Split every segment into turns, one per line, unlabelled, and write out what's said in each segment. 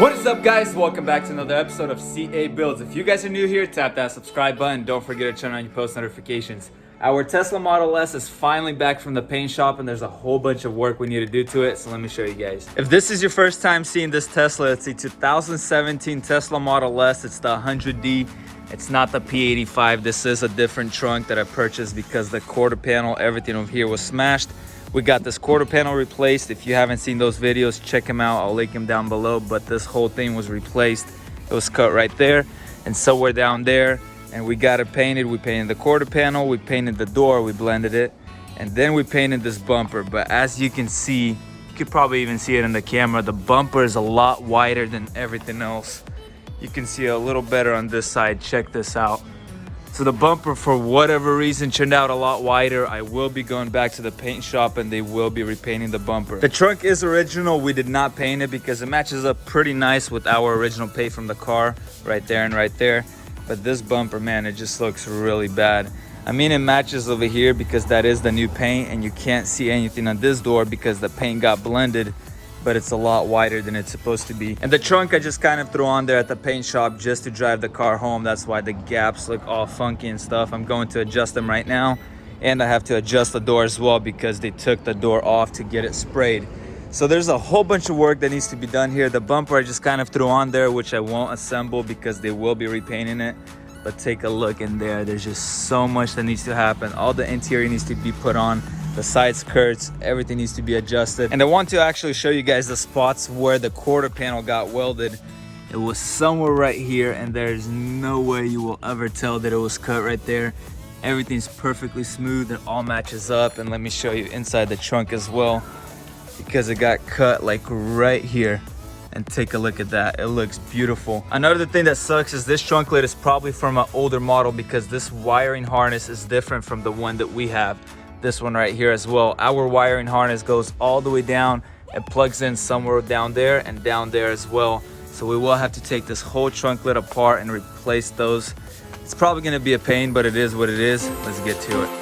What is up, guys? Welcome back to another episode of CA Buildz. If you guys are new here, tap that subscribe button. Don't forget to turn on your post notifications. Our Tesla Model S is finally back from the paint shop, and there's a whole bunch of work we need to do to it, so let me show you guys. If this is your first time seeing this Tesla, it's a 2017 Tesla Model S. It's the 100D. It's not the P85. This is a different trunk that I purchased because the quarter panel, everything over here was smashed. We got this quarter panel replaced. If you haven't seen those videos, check them out. I'll link them down below. But this whole thing was replaced. It was cut right there and somewhere down there. And we got it painted. We painted the quarter panel. We painted the door. We blended it. And then we painted this bumper. But as you can see, you could probably even see it in the camera, the bumper is a lot wider than everything else. You can see a little better on this side. Check this out. So the bumper, for whatever reason, turned out a lot wider. I will be going back to the paint shop and they will be repainting the bumper. The trunk is original. We did not paint it because it matches up pretty nice with our original paint from the car right there and right there. But this bumper, man, it just looks really bad. I mean, it matches over here because that is the new paint, and you can't see anything on this door because the paint got blended, but it's a lot wider than it's supposed to be. And the trunk I just kind of threw on there at the paint shop just to drive the car home. That's why the gaps look all funky and stuff. I'm going to adjust them right now, and I have to adjust the door as well because they took the door off to get it sprayed. So there's a whole bunch of work that needs to be done here. The bumper I just kind of threw on there, which I won't assemble because they will be repainting it. But take a look in there. There's just so much that needs to happen. All the interior needs to be put on. The side skirts, everything needs to be adjusted. And I want to actually show you guys the spots where the quarter panel got welded. It was somewhere right here, and there's no way you will ever tell that it was cut right there. Everything's perfectly smooth. It all matches up. And let me show you inside the trunk as well, because it got cut like right here. And take a look at that. It looks beautiful. Another thing that sucks is this trunk lid is probably from an older model because this wiring harness is different from the one that we have. This one right here as well. Our wiring harness goes all the way down and plugs in somewhere down there and down there as well. So we will have to take this whole trunk lid apart and replace those. It's probably gonna be a pain, but it is what it is. Let's get to it.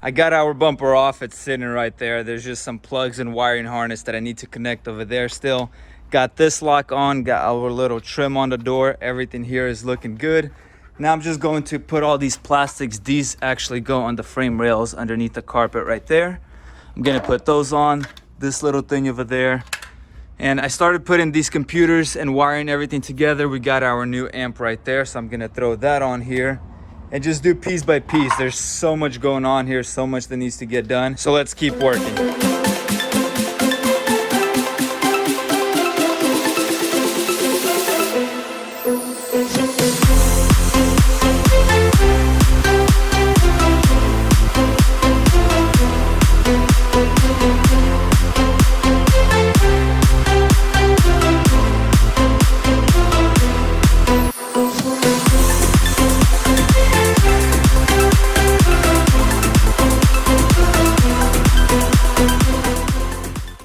I got our bumper off. It's sitting right there. There's just some plugs and wiring harness that I need to connect over there still. Got this lock on, got our little trim on the door. Everything here is looking good. Now I'm just going to put all these plastics. These actually go on the frame rails underneath the carpet right there. I'm gonna put those on, this little thing over there. And I started putting these computers and wiring everything together. We got our new amp right there, so I'm gonna throw that on here and just do piece by piece. There's so much going on here, so much that needs to get done. So let's keep working.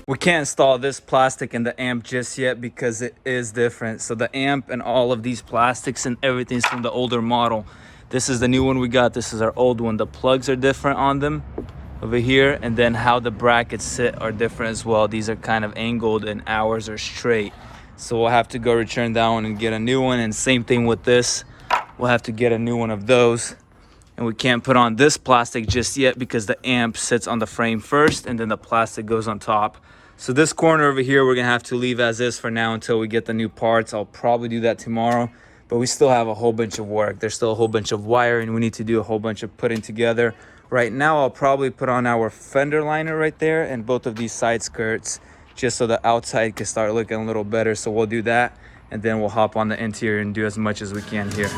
We can't install this plastic in the amp just yet because it is different. So the amp and all of these plastics and everything's from the older model. This is the new one we got. This is our old one. The plugs are different on them over here, and then how the brackets sit are different as well. These are kind of angled and ours are straight. So we'll have to go return that one and get a new one. And same thing with this. We'll have to get a new one of those. And we can't put on this plastic just yet because the amp sits on the frame first and then the plastic goes on top. So this corner over here, we're gonna have to leave as is for now until we get the new parts. I'll probably do that tomorrow. but we still have a whole bunch of work. There's still a whole bunch of wiring we need to do, a whole bunch of putting together. Right now, I'll probably put on our fender liner right there and both of these side skirts, just so the outside can start looking a little better. So we'll do that, and then we'll hop on the interior and do as much as we can here.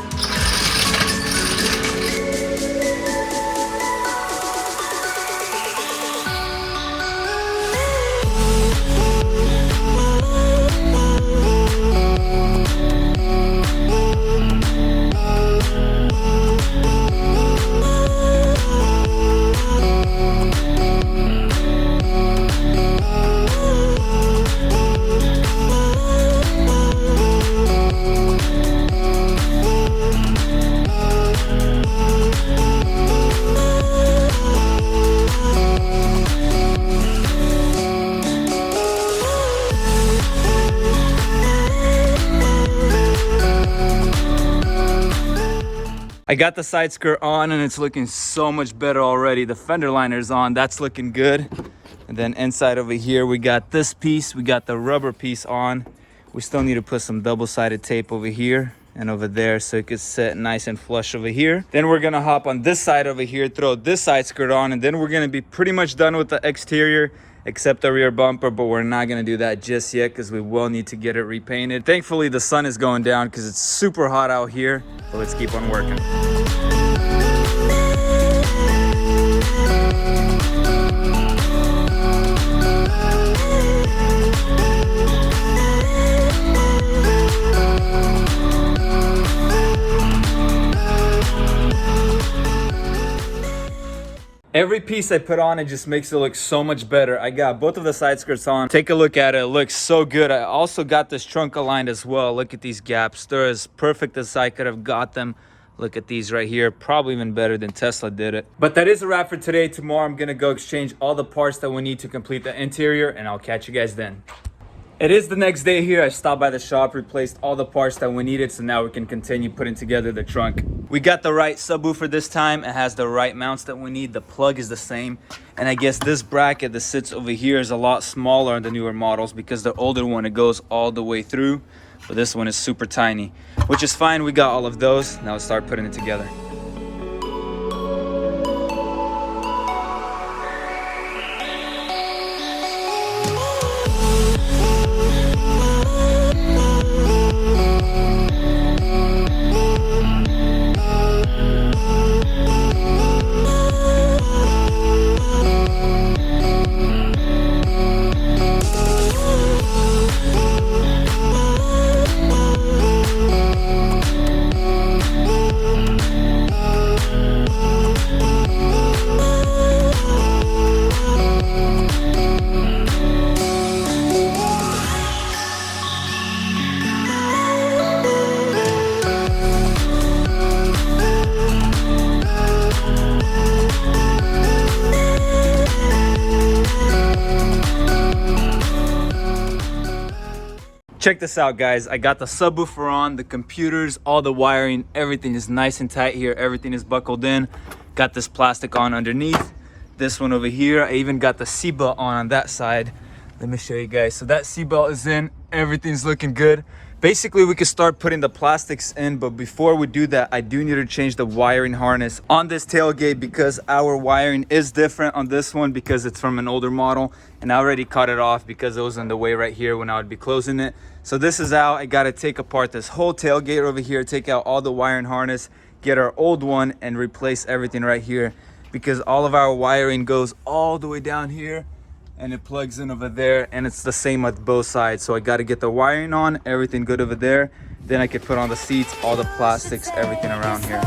I got the side skirt on and it's looking so much better already. The fender liner's on, that's looking good. And then inside over here, we got this piece, we got the rubber piece on. We still need to put some double-sided tape over here and over there so it could sit nice and flush over here. Then we're gonna hop on this side over here, throw this side skirt on, and then we're gonna be pretty much done with the exterior except the rear bumper, but we're not gonna do that just yet because we will need to get it repainted. Thankfully, the sun is going down because it's super hot out here, but let's keep on working. Every piece I put on, it just makes it look so much better. I got both of the side skirts on. Take a look at it, it looks so good. I also got this trunk aligned as well. Look at these gaps. They're as perfect as I could have got them. Look at these right here, probably even better than Tesla did it. But that is a wrap for today. Tomorrow I'm gonna go exchange all the parts that we need to complete the interior, and I'll catch you guys then. It is the next day here. I stopped by the shop, replaced all the parts that we needed, so now we can continue putting together the trunk. We got the right subwoofer this time. It has the right mounts that we need. The plug is the same. And I guess this bracket that sits over here is a lot smaller in the newer models because the older one, it goes all the way through. But this one is super tiny, which is fine. We got all of those. Now let's start putting it together. Check this out, guys. I got the subwoofer on, the computers, all the wiring, everything is nice and tight here. Everything is buckled in. Got this plastic on underneath. This one over here, I even got the seatbelt on that side. Let me show you guys. So that seatbelt is in, everything's looking good. Basically, we can start putting the plastics in, but before we do that, I do need to change the wiring harness on this tailgate because our wiring is different on this one because it's from an older model, and I already cut it off because it was in the way right here when I would be closing it. So this is out. I got to take apart this whole tailgate over here, take out all the wiring harness, get our old one, and replace everything right here because all of our wiring goes all the way down here and it plugs in over there, and it's the same at both sides. So I got to get the wiring on, everything good over there. Then I could put on the seats, all the plastics, everything around here.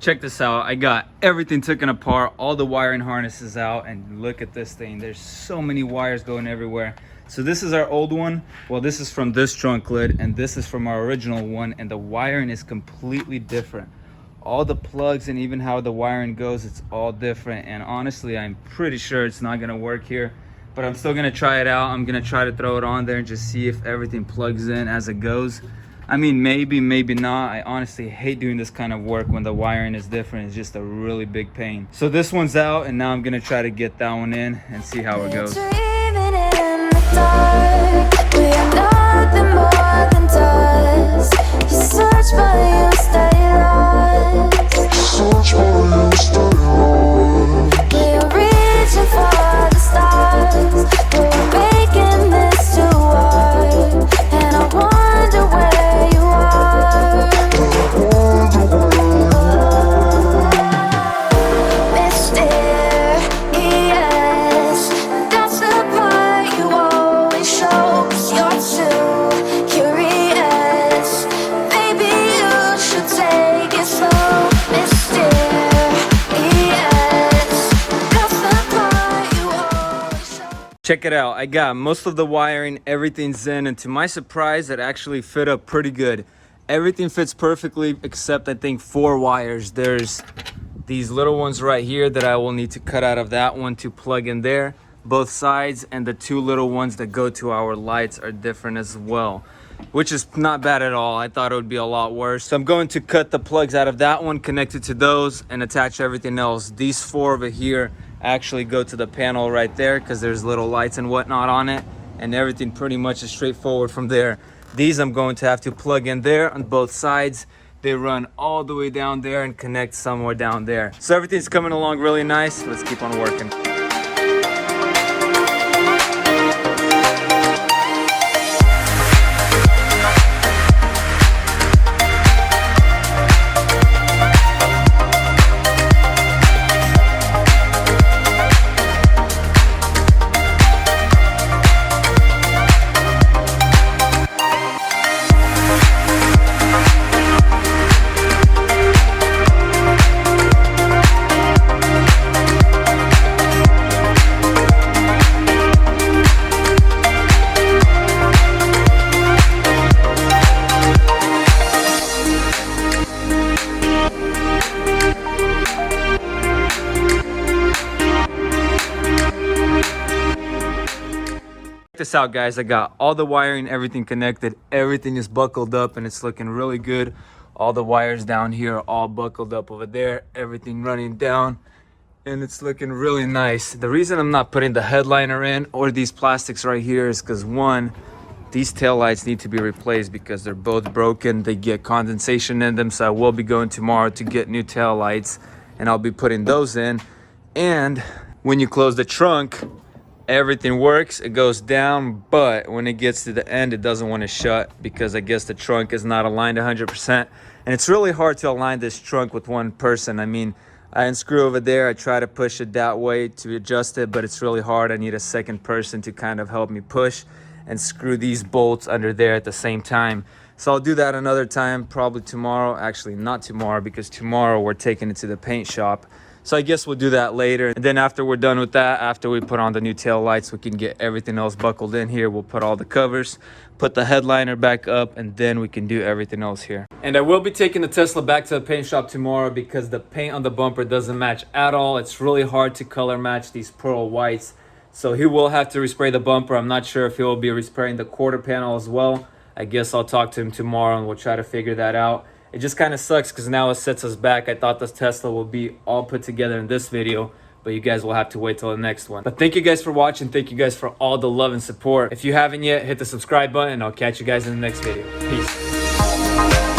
Check this out. I got everything taken apart, all the wiring harnesses out, and look at this thing. There's so many wires going everywhere. So this is our old one. Well, this is from this trunk lid, and this is from our original one, and the wiring is completely different. all the plugs and even how the wiring goes, it's all different. And honestly, I'm pretty sure it's not gonna work here, but I'm still gonna try it out. I'm gonna try to throw it on there and just see if everything plugs in as it goes. I mean, maybe not. I honestly hate doing this kind of work when the wiring is different. It's just a really big pain. So this one's out, and now I'm gonna try to get that one in and see how it goes. Check it out. I got most of the wiring, everything's in, and to my surprise, it actually fit up pretty good. Everything fits perfectly except I think 4 wires. There's these little ones right here that I will need to cut out of that one to plug in there, both sides, and the 2 little ones that go to our lights are different as well, which is not bad at all. I thought it would be a lot worse. So I'm going to cut the plugs out of that one, connect it to those, and attach everything else. These 4 over here actually go to the panel right there because there's little lights and whatnot on it, and everything pretty much is straightforward from there. These I'm going to have to plug in there on both sides. They run all the way down there and connect somewhere down there. So everything's coming along really nice. Let's keep on working. Check this out, guys. I got all the wiring, everything connected, everything is buckled up, and it's looking really good. All the wires down here are all buckled up over there, everything running down, and it's looking really nice. The reason I'm not putting the headliner in or these plastics right here is because, one, these tail lights need to be replaced because they're both broken. They get condensation in them, so I will be going tomorrow to get new tail lights, and I'll be putting those in. And when you close the trunk, everything works, it goes down, but when it gets to the end, it doesn't want to shut because I guess the trunk is not aligned 100%. And it's really hard to align this trunk with one person. I mean, I unscrew over there, I try to push it that way to adjust it, but it's really hard. I need a second person to kind of help me push and screw these bolts under there at the same time. So I'll do that another time, probably tomorrow. Actually, not tomorrow, because tomorrow we're taking it to the paint shop. So I guess we'll do that later. And then after we're done with that, after we put on the new tail lights, we can get everything else buckled in here. We'll put all the covers, put the headliner back up, and then we can do everything else here. And I will be taking the Tesla back to the paint shop tomorrow because the paint on the bumper doesn't match at all. It's really hard to color match these pearl whites. So he will have to respray the bumper. I'm not sure if he will be respraying the quarter panel as well. I guess I'll talk to him tomorrow and we'll try to figure that out. It just kind of sucks because now it sets us back. I thought this Tesla will be all put together in this video, but you guys will have to wait till the next one. But thank you guys for watching. Thank you guys for all the love and support. If you haven't yet, hit the subscribe button. I'll catch you guys in the next video. Peace.